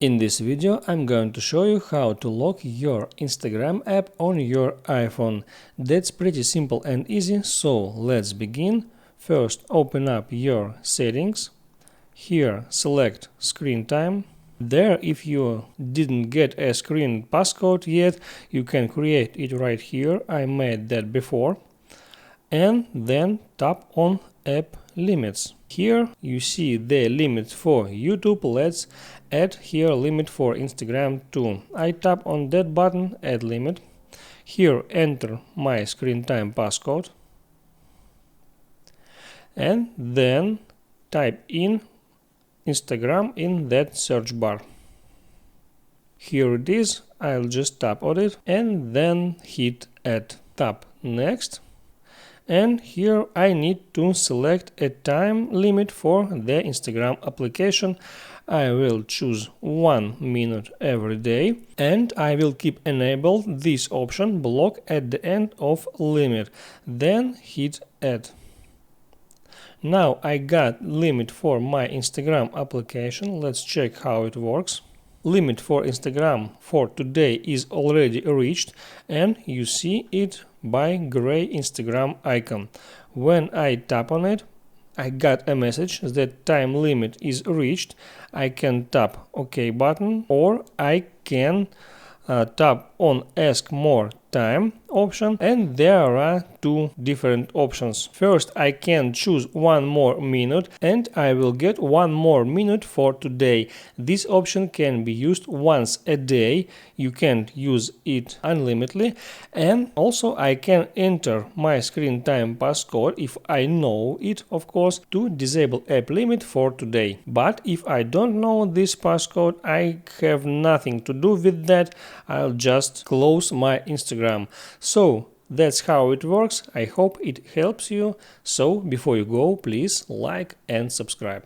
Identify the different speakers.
Speaker 1: In this video I'm going to show you how to lock your Instagram app on your iPhone. That's pretty simple and easy, so let's begin. First, open up your settings. Here select screen time. There, if you didn't get a screen passcode yet, you can create it right here. I made that before. And then tap on app limits. Here you see the limit for YouTube. Let's add here limit for Instagram too. I tap on that button, add limit. Here enter my screen time passcode and then type in Instagram in that search bar. Here it is. I'll just tap on it and then hit add. Tap next. And here I need to select a time limit for the Instagram application. I will choose 1 minute every day and I will keep enabled this option block at the end of limit. Then hit add. Now I got limit for my Instagram application. Let's check how it works. Limit for Instagram for today is already reached and you see it by gray Instagram icon. When I tap on it, I got a message that time limit is reached. I can tap OK button or I can tap on ask more time option, and there are two different options. First, I can choose 1 more minute and I will get 1 more minute for today. This option can be used once a day. You can't use it unlimitedly, and also I can enter my screen time passcode if I know it, of course, to disable app limit for today. But if I don't know this passcode, I have nothing to do with that. I'll just close my Instagram. So that's how it works. I hope it helps you. So before you go, please like and subscribe.